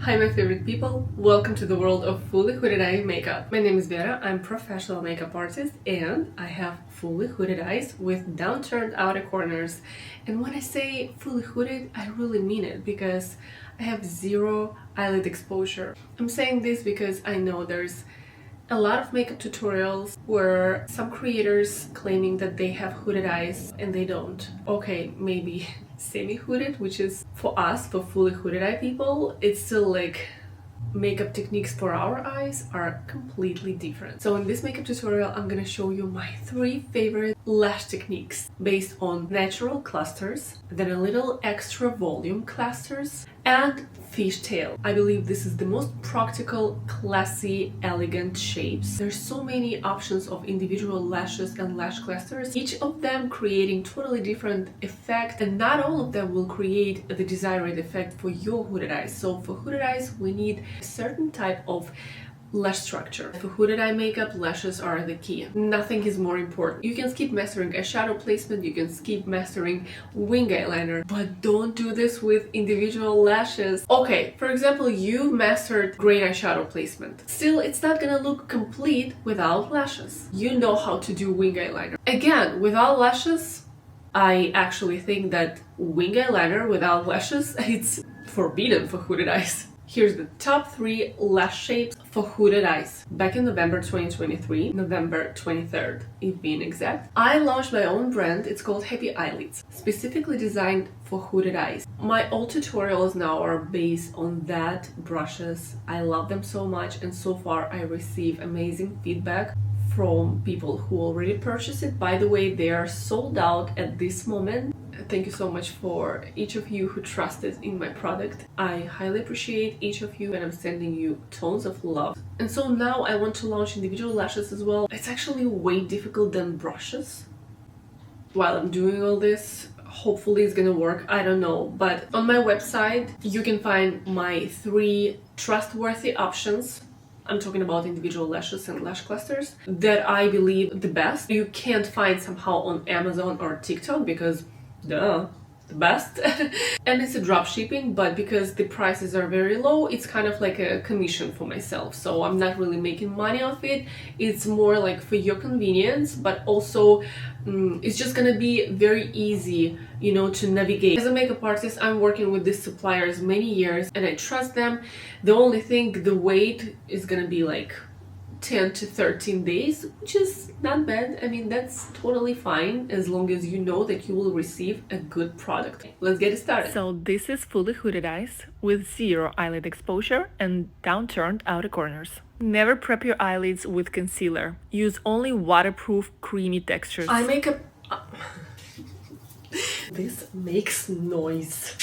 Hi my favorite people, welcome to the world of fully hooded eye makeup. My name is Vera, I'm a professional makeup artist and I have fully hooded eyes with downturned outer corners. And when I say fully hooded, I really mean it because I have zero eyelid exposure. I'm saying this because I know there's a lot of makeup tutorials where some creators claiming that they have hooded eyes and they don't. Okay, maybe semi-hooded, which is for us, for fully hooded eye people, it's still like makeup techniques for our eyes are completely different. So in this makeup tutorial, I'm gonna show you my 3 favorite lash techniques based on natural clusters, then a little extra volume clusters, and fishtail. I believe this is the most practical, classy, elegant shapes. There's so many options of individual lashes and lash clusters, each of them creating totally different effect, and not all of them will create the desired effect for your hooded eyes. So for hooded eyes, we need a certain type of lash structure. For hooded eye makeup, lashes are the key. Nothing is more important. You can skip mastering eyeshadow placement, you can skip mastering wing eyeliner, but don't do this with individual lashes. Okay, for example, you mastered great eyeshadow placement. Still, it's not gonna look complete without lashes. You know how to do wing eyeliner. Again, without lashes, I actually think that wing eyeliner without lashes, it's forbidden for hooded eyes. Here's the top 3 lash shapes for hooded eyes. Back in November 2023, November 23rd, if being exact, I launched my own brand. It's called Happy Eyelids, specifically designed for hooded eyes. My old tutorials now are based on that brushes. I love them so much, and so far I receive amazing feedback from people who already purchased it. By the way, they are sold out at this moment. Thank you so much for each of you who trusted in my product. I highly appreciate each of you and I'm sending you tons of love. And so now I want to launch individual lashes as well. It's actually way difficult than brushes. While I'm doing all this, hopefully it's gonna work, I don't know. But on my website, you can find my 3 trustworthy options. I'm talking about individual lashes and lash clusters that I believe the best. You can't find somehow on Amazon or TikTok because duh, the best. And it's a drop shipping, but because the prices are very low, it's kind of like a commission for myself, so I'm not really making money off it. It's more like for your convenience, but also it's just gonna be very easy, you know, to navigate. As a makeup artist, I'm working with these suppliers many years and I trust them. The only thing, the wait is gonna be like 10 to 13 days, which is not bad. I mean, that's totally fine as long as you know that you will receive a good product. Let's get it started. So this is fully hooded eyes with 0 eyelid exposure and downturned outer corners. Never prep your eyelids with concealer. Use only waterproof, creamy textures. Eye makeup... This makes noise.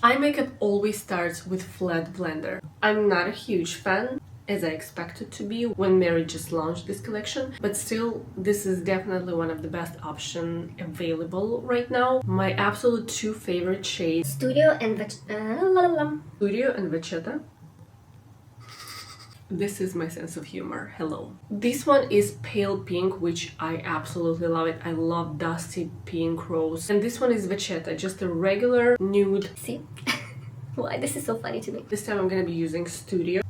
Eye makeup always starts with flat blender. I'm not a huge fan, as I expected to be when Mary just launched this collection, but still, this is definitely one of the best options available right now. My absolute 2 favorite shades, Studio and Vachetta. This is my sense of humor. Hello. This one is pale pink, which I absolutely love it. I love dusty pink rose. And this one is Vachetta, just a regular nude. See? Why this is so funny to me. This time I'm gonna be using Studio.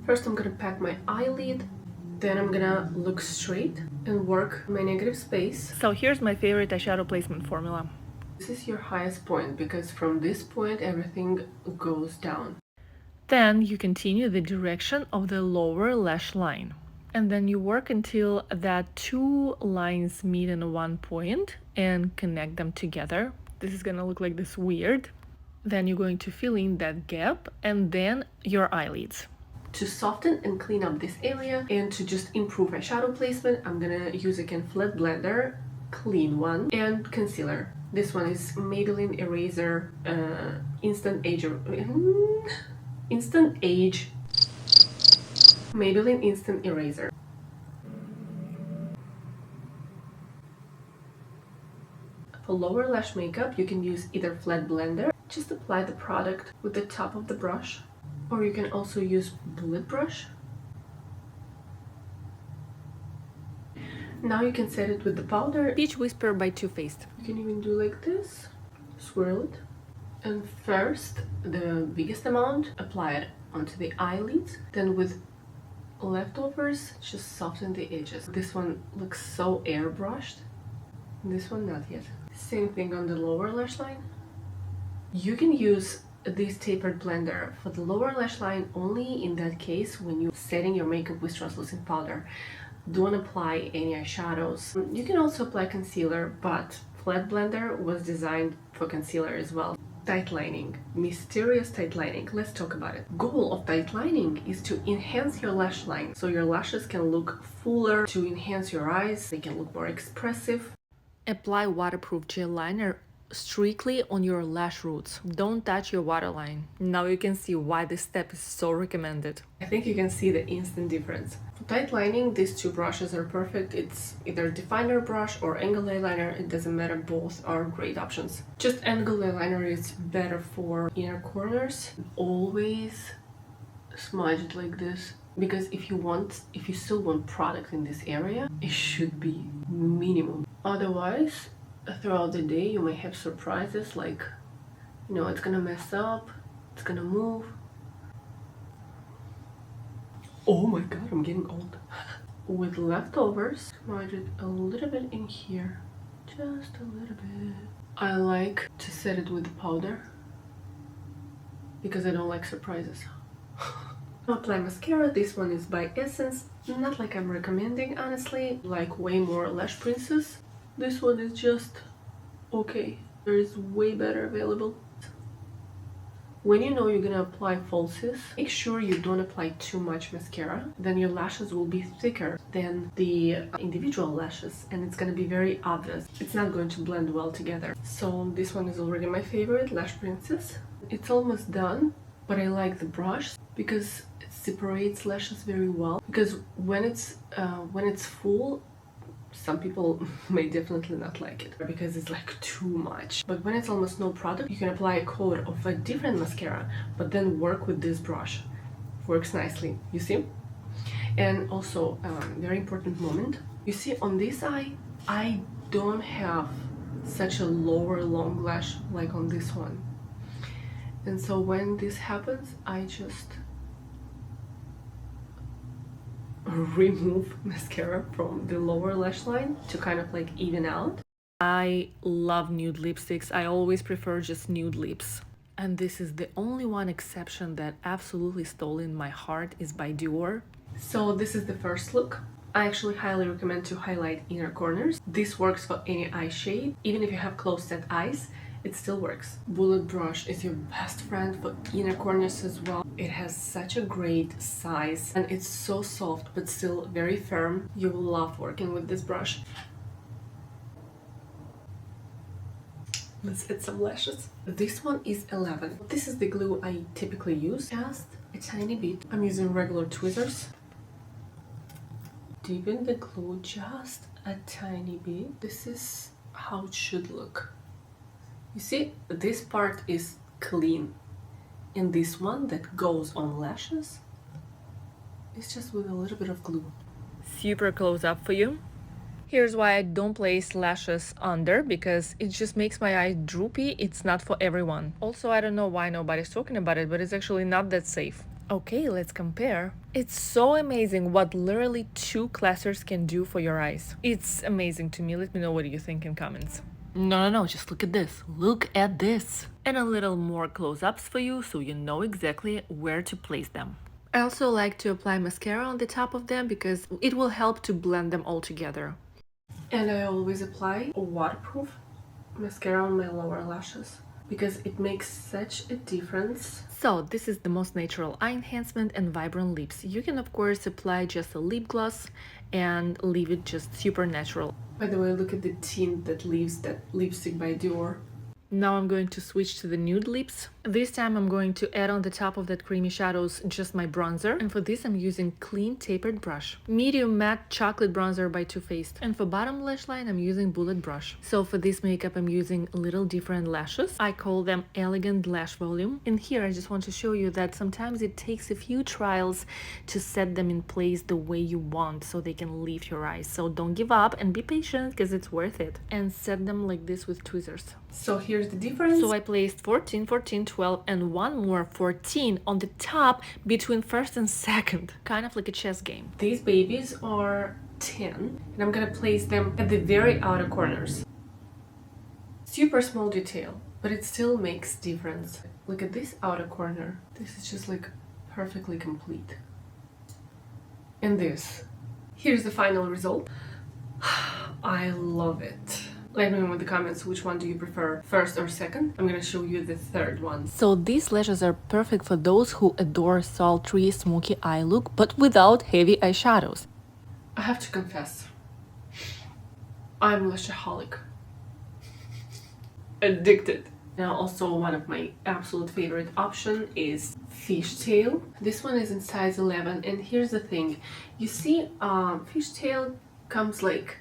First I'm gonna pack my eyelid, then I'm gonna look straight and work my negative space. So here's my favorite eyeshadow placement formula. This is your highest point because from this point everything goes down. Then you continue the direction of the lower lash line. And then you work until that 2 lines meet in one point and connect them together. This is gonna look like this weird. Then you're going to fill in that gap and then your eyelids. To soften and clean up this area and to just improve eyeshadow placement, I'm gonna use again flat blender, clean one, and concealer. This one is Maybelline Eraser Instant Age Maybelline Instant Eraser. For lower lash makeup, you can use either flat blender, just apply the product with the top of the brush, or you can also use bullet brush. Now you can set it with the powder. Peach Whisper by Too Faced. You can even do like this, swirl it, And first, the biggest amount, apply it onto the eyelids. Then with leftovers, just soften the edges. This one looks so airbrushed. This one not yet. Same thing on the lower lash line. You can use this tapered blender for the lower lash line only in that case when you're setting your makeup with translucent powder. Don't apply any eyeshadows. You can also apply concealer, but flat blender was designed for concealer as well. Tight lining, mysterious tight lining. Let's talk about it. Goal of tight lining is to enhance your lash line so your lashes can look fuller, to enhance your eyes, they can look more expressive. Apply waterproof gel liner strictly on your lash roots. Don't touch your waterline. Now you can see why this step is so recommended. I think you can see the instant difference. For tight lining, these two brushes are perfect. It's either definer brush or angled eyeliner. It doesn't matter, both are great options. Just angled eyeliner is better for inner corners. Always smudge it like this. Because if you still want product in this area, it should be minimum. Otherwise, throughout the day, you may have surprises like, it's gonna mess up, it's gonna move. Oh my god, I'm getting old. With leftovers, smudge it a little bit in here. Just a little bit. I like to set it with powder because I don't like surprises. Apply mascara. This one is by Essence. Not like I'm recommending, honestly. Like way more Lash Princess. This one is just okay. There is way better available. When you know you're gonna apply falsies, make sure you don't apply too much mascara. Then your lashes will be thicker than the individual lashes and it's gonna be very obvious. It's not going to blend well together. So this one is already my favorite, Lash Princess. It's almost done, but I like the brush because it separates lashes very well. Because when it's full, some people may definitely not like it because it's like too much. But when it's almost no product, you can apply a coat of a different mascara, but then work with this brush. Works nicely, you see? And also, very important moment. You see on this eye, I don't have such a lower long lash like on this one. And so when this happens, I just remove mascara from the lower lash line to kind of like even out. I love nude lipsticks. I always prefer just nude lips. And this is the only one exception that absolutely stole in my heart is by Dior. So this is the first look. I actually highly recommend to highlight inner corners. This works for any eye shade. Even if you have close-set eyes, it still works. Bullet brush is your best friend for inner corners as well. It has such a great size and it's so soft but still very firm. You will love working with this brush. Let's add some lashes. This one is 11. This is the glue I typically use. Just a tiny bit. I'm using regular tweezers. Deepen the glue just a tiny bit. This is how it should look. You see, this part is clean, and this one that goes on lashes is just with a little bit of glue. Super close up for you. Here's why I don't place lashes under, because it just makes my eye droopy. It's not for everyone. Also, I don't know why nobody's talking about it, but it's actually not that safe. Okay, let's compare. It's so amazing what literally 2 cleansers can do for your eyes. It's amazing to me. Let me know what you think in comments. No, just look at this. Look at this. And a little more close-ups for you so you know exactly where to place them. I also like to apply mascara on the top of them because it will help to blend them all together. And I always apply a waterproof mascara on my lower lashes because it makes such a difference. So this is the most natural eye enhancement and vibrant lips. You can of course apply just a lip gloss and leave it just super natural. By the way, look at the tint that leaves that lipstick by Dior. Now I'm going to switch to the nude lips. This time I'm going to add on the top of that creamy shadows just my bronzer, and for this I'm using clean tapered brush. Medium matte chocolate bronzer by Too Faced. And for bottom lash line I'm using bullet brush. So for this makeup I'm using little different lashes. I call them Elegant Lash Volume. And here I just want to show you that sometimes it takes a few trials to set them in place the way you want so they can leave your eyes. So don't give up and be patient because it's worth it. And set them like this with tweezers. So here's the difference. So I placed 14, 14, 12 and one more 14 on the top between first and second. Kind of like a chess game. These babies are 10 and I'm gonna place them at the very outer corners. Super small detail, but it still makes difference. Look at this outer corner. This is just like perfectly complete. And this. Here's the final result. I love it. Let me know in the comments which one do you prefer, first or second. I'm gonna show you the third one. So these lashes are perfect for those who adore sultry, smoky eye look, but without heavy eyeshadows. I have to confess, I'm lashaholic. Addicted. Now also one of my absolute favorite option is Fishtail. This one is in size 11, and here's the thing. You see, Fishtail comes like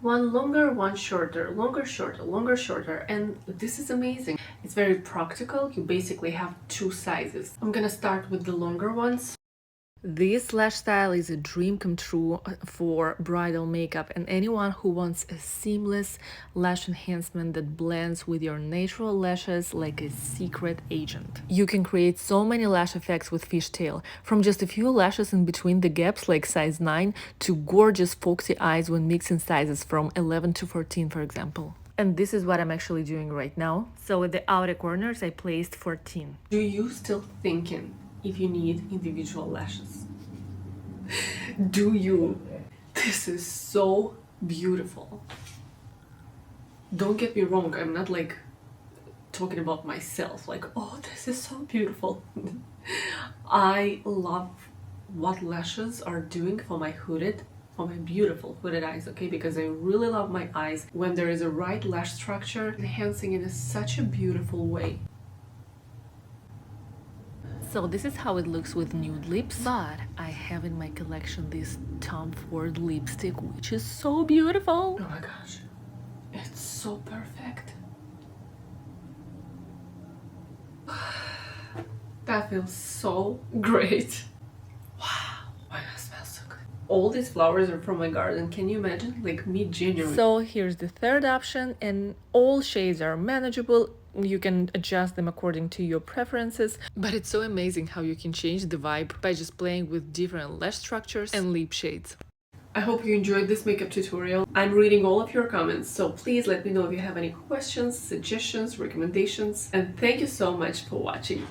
one longer, one shorter, longer, shorter, longer, shorter, and this is amazing. It's very practical. You basically have two sizes. I'm gonna start with the longer ones. This lash style is a dream come true for bridal makeup and anyone who wants a seamless lash enhancement that blends with your natural lashes like a secret agent. You can create so many lash effects with Fishtail, from just a few lashes in between the gaps like size 9 to gorgeous foxy eyes when mixing sizes from 11 to 14, for example. And this is what I'm actually doing right now. So at the outer corners I placed 14. Do you still thinking if you need individual lashes? Do you? This is so beautiful. Don't get me wrong, I'm not like talking about myself like, oh, this is so beautiful. I love what lashes are doing for my beautiful hooded eyes, okay? Because I really love my eyes when there is a right lash structure, enhancing it in such a beautiful way. So this is how it looks with nude lips, but I have in my collection this Tom Ford lipstick, which is so beautiful. Oh my gosh, it's so perfect. That feels so great. Wow, why does it smell so good? All these flowers are from my garden. Can you imagine? Like mid-January. So here's the third option, and all shades are manageable. You can adjust them according to your preferences, but it's so amazing how you can change the vibe by just playing with different lash structures and lip shades. I hope you enjoyed this makeup tutorial. I'm reading all of your comments, so please let me know if you have any questions, suggestions, recommendations, and thank you so much for watching.